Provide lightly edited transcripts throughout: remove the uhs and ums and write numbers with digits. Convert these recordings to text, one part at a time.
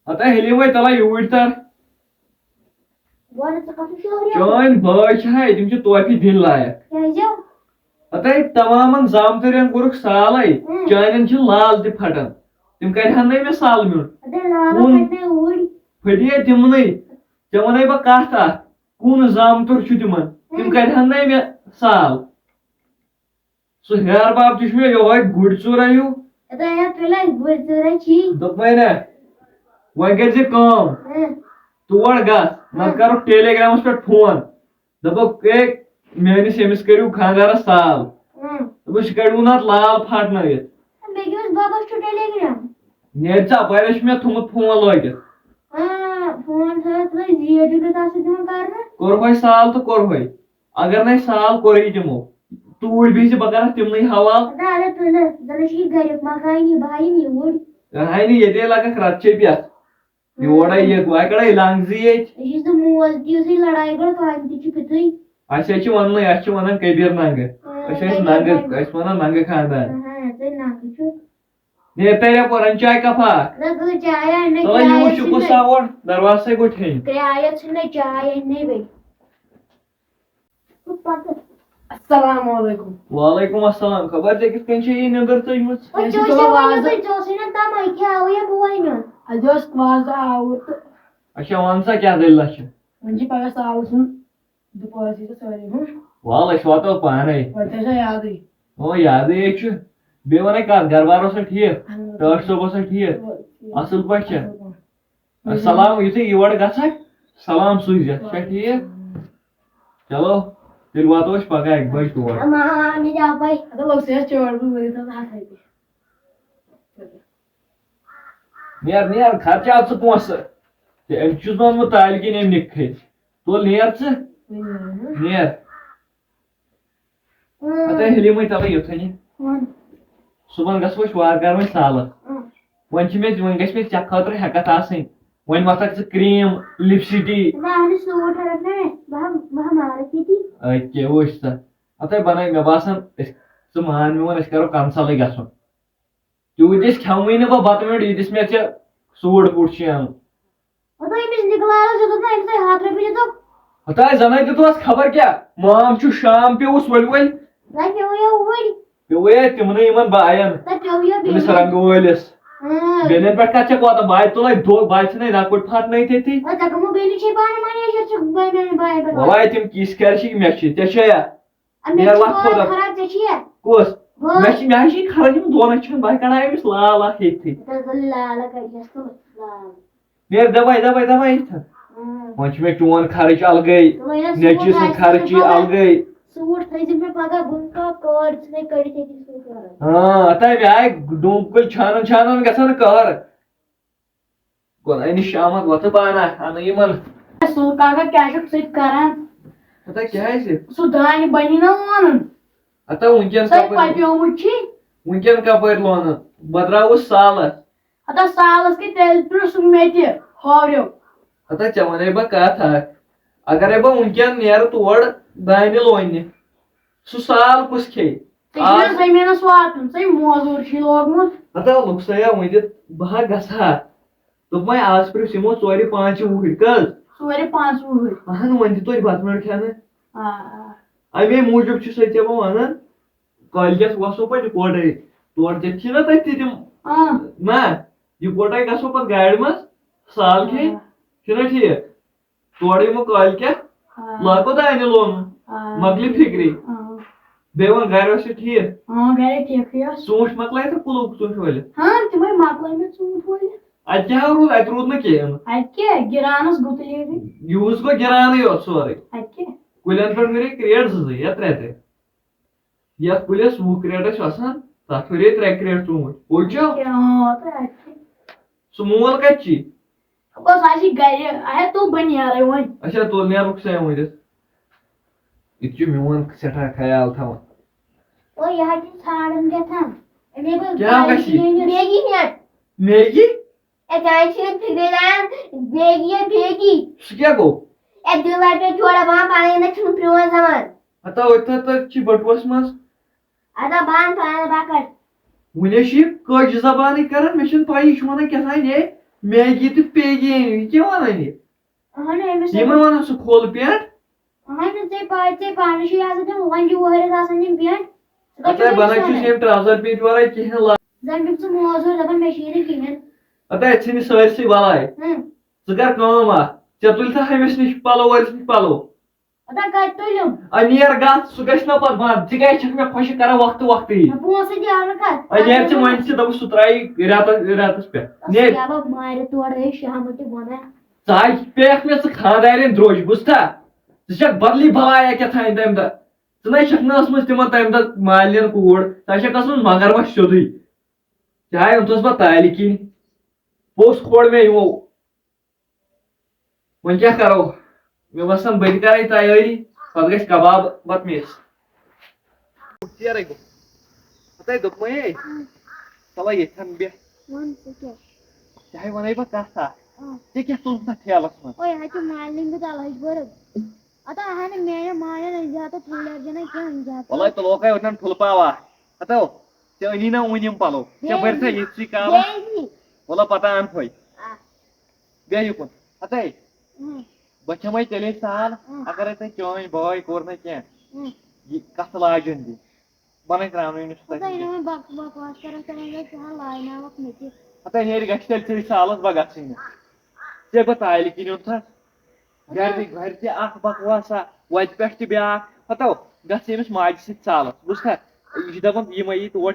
आता हेली वय त्याला एवढ तर चोन बाय है तुम तोहफी दिन लायक आता तमाम जामतरियन कोरुक साल चान लाल तह फटान तम कहान मे साल म्यून फटिए तमन ऐ वन बह कत कून जामतुर तम कहान मे साल सह हेर बाब तह ये गुड़ चूरा हूँ दोपे ना वह कर तोड़ गस नत कर टेलीग्रामस पे फोन दपक मेस अमिस करू खानदारस साल दपस कड़ू नत लाल फटन नेर अपर मे थोमुत फोन लगित कोर साल तो कोर अगर न साल कोर दिमो तूड़ भी बह कर तिमन हवाल ये लग रचे पे योड़ वह कड़ा लंगजी वन कबीर नंग नंग वन नंग खानदान ने तेरे पर चाय कफा तो यू शुकु सावड़ दरवाजा से गो ठेन अस्सलाम वालेकुम। वालेकुम अस्सलाम। खबर जे किस कंचे ये नंबर तो इमस अजोस क्वाज आउट अच्छा वंसा क्या दिल लछ मंजी पगा साउसन डिपॉजिट सॉरी हूं वाले शोतो पाने वतेसा याद है ओ याद है छु बे वने का घरवारो से ठीक टर्ट सबो से ठीक असल पछ अस्सलाम युते योड़ गसा सलाम सुइज छ ठीक चलो फिर वातोश पगा एक बज तोड़ अम्मा ने जा भाई तो लोग से छोड़ भी तो हाथ है नेर खर्चा च पोस ते एम चुज मन ताल की नेम निखे तो नेर च नेर अते हेली मै तले युथनी सुबन गसवश वार कर मै साल वन छ मे वन गस मे चक खतर हकत आसै वन मथक च क्रीम लिपस्टिक माने सूट है वह मारे थी के वश त अते बनाई मे बासन च मान मे वन करो कंसल गसन तूतिस खवई न बत में यीतिस मे सूट बूट हता जन दिस खबर क्या माम शाम पे वल वल पे तिमन बायन तमिस रंग वलिस बेन पे कत वात बाय तुल दो बाय नकुट फटन ती वाय तिम किस कर मे कस मे खराब दोन बह कड़ा अमिस लाल नेर दवाई दवाई दवाई वन मे चोन खर्च अलगै नची सुन खर्च अलगै हाँ तब आय डूकुल छान छान गसन कहर गोल शाम वत पाना अन यमन काका क्या करान पता क्या है सो दान बनी ना लोन अता उनकन उनकन कपर लोन बदराव साल अता सालस के तेल पर सु मेति होरियो अता चवने बा कथ अगर बा उनकन नेर तोड़ दान लोन सु साल कुछ खे आज जमीनस वातन सही मौजूद छी लोगमुत अता लुकसया वंदित बहा गसा तो मैं आज पर सिमो 4-5 वुहर कल 4-5 वुहर अहन वंदि तो बतमड़ खाने अमे मूजूब छ सत्य वन कल गस वसो पे कोडे तोड़ जे छी ना तम ना ये कोटाई गसो पर गाड़ी मस साल खे छना ठीक तोड़े मो कल क्या लागो दाने लोन मगली फिक्री बेवन घर से ठीक घर ठीक है सोच मकलाई तो पुलुक सोच वाले तुम्हें मकलाई में सूट वाले अत क्या रूद अत रूद न के गिरानस गुतले यूज को गिरान यो सोरे अत कुलन पर मेरे क्रेड ज या त्रे या पुलिस वो क्रेड आसान तथ रे 3 क्रेड चूट ओचो सुमोल कच्ची बस आशी गए आया तो बन यार वन अच्छा तो ने रुक से वइस इतु मेवन सेठा ख्याल था ओ यार की छाड़न के था क्या कशी मैगी नेट मैगी ए जाई छी फिदेलान मैगी है मैगी क्या गो ए दिलवार पे छोड़ा वहां पानी न छुन प्रिवन सामान आता होता तक ची बटवस मस आता बान पानी बाकर वने शी कोज जबानी करन मिशन पाई छुना के साइन ये میگی تہٕ پیگی أنِو کیٛاہ وَنان یہِ اہن أمِس یِمن وَنان سُہ کھول پٮ۪نٛٹ اہن ژےٚ پاے ژےٚ پانہٕ چھُے آسان تِم لنٛجہِ وٲرِتھ آسان یِم پٮ۪نٛٹ اَتَے بَنان چھُس یِم ٹرٛاوزَر پیٖنٛتۍ وَرٲے کِہیٖنۍ لا زَن چھُکھ ژٕ موزوٗر دَپان مےٚ چھُے نہٕ کِہیٖنۍ اَتَے ژھٕنہِ سٲرسٕے بَلاے ژٕ کر کٲم اکھ ژےٚ تُلتھا ہُمِس نِش پَلو وٲلِس نِش پَلو اَدا کَتہِ تُلِم نیر گژھ سُہ گژھِ نا پَتہٕ بنٛد ژٕ کیٛازِ چھَکھ مےٚ خۄشِک کران وقتہٕ وقتٕے پونٛسہٕ دِیاونہٕ کَتھ نیر ژٕ وۄنۍ ژٕ دَپُس سُہ ترٛایی رٮ۪تَس پٮ۪ٹھ نیر کیٛاہ مارِ تورٕ شامہٕ تہِ وَنان ژٕ ہاے پیٚیَکھ مےٚ ژٕ خانٛدارٮ۪ن درٛوٚج بوٗزتھا ژٕ چھَکھ بدلی بَلایا کیٛاہ تھانۍ تَمہِ دۄہ ژٕ نَے چھَکھ نہٕ ٲسمٕژ تِمن تَمہِ دۄہ مالنٮ۪ن کوٗر ژٕ چھَکھ ٲسمٕژ مگرمچھ سیوٚدُے چاہے اوٚنتُس بہٕ تالہِ کِنۍ پوٚژھ کھول مےٚ یِمو وۄنۍ کیٛاہ کرو مےٚ باسان بہٕ تہِ کرے تیٲری پتہٕ گژھِ کباب بتہٕ مِس ژیرے گوٚو ہتَے دوٚپمَے چلو ییٚتھٮ۪ن بیٚہہ چاہے وَنَے بہٕ کتھ اکھ ژےٚ کیٛاہ تُلُتھ اَتھ ٹھیلَس منٛز اوے ہَتہِ مالنہِ بہٕ تَلہٕ بٔرٕگ اَدا اہن میٛانہِ مالٮ۪ن أنۍ زیادٕ ٹھُلہٕ جنہ کیٚنٛہہ أنۍ زیادٕ وَلے تُلوکھے اوٚتن ٹھُلہٕ پاو اکھ ہتو ژےٚ أنی نا وُنۍ یِم پَلو ژےٚ بٔرتھا ییٚتھسٕے کالس وَلہٕ پتہ اَنفَے بیٚیہِ یُکُن ہتَے بہٕ کھٮ۪مَے تیٚلے سال اگرے تۄہہِ چٲنۍ بٲے کوٚر نہٕ کیٚنٛہہ یہِ کتھ لاجُن دِنۍ بَنَے ترٛاونٲنِس بکواس کران ژٕ لایناوکھ مےٚ تہِ ہتَے نیرِ گژھِ تیٚلہِ ژےٚ سالس بہٕ گژھٕے نہٕ ژےٚ بہٕ تالہِ کِنۍ اوٚنتھس گرِ تہِ اکھ بکواسا وتہِ پٮ۪ٹھ تہِ بیٛاکھ ہتو گژھ ییٚمِس ماجہِ سۭتۍ سالس بوٗزتھا یہِ چھِ دپان یِمے یی تور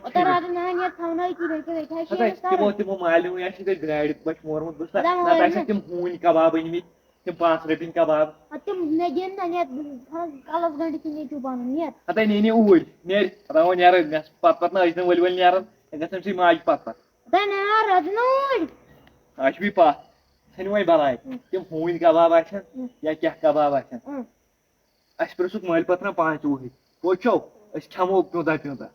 تِمو مالیو آسہِ تیٚلہِ گاڑِ پٮ۪ٹھ مورمُت بوٗزتھا نتہٕ آسٮ۪کھ تِم ہوٗنۍ کباب أنمٕتۍ تِم 5 رۄپیِنۍ کباب ہتَے نیٖنہِ اوٗرۍ نیرِ پتہٕ نیرٕ پتہٕ نہٕ أژنہٕ ؤلۍ ؤلۍ نیران گژھان چھُے ماجہِ پتہٕ آز چھُ بیٚیہِ پتھ ژھٕنہِ وۄنۍ بلاے تِم ہوٗنۍ کباب آسن یا کیٛاہ کباب آسن اَسہِ پرٛژھُکھ مٲلۍ پتہٕ پانہٕ تہِ وٕہٕرۍ وٕچھو أسۍ کھٮ۪مو پیوٗنٛتاہ پیوٗنٛتاہ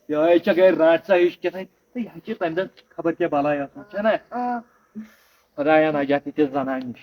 یِہوے چھےٚ گرِ رانٛٹھ ہِش کیٛاہ تھانۍ یہِ چھِ تَمہِ دۄہ خبر کیٛاہ بلاے ٲسمٕژ چھےٚ نا خۄدایا نجات ییٖتِس زنانہِ نِش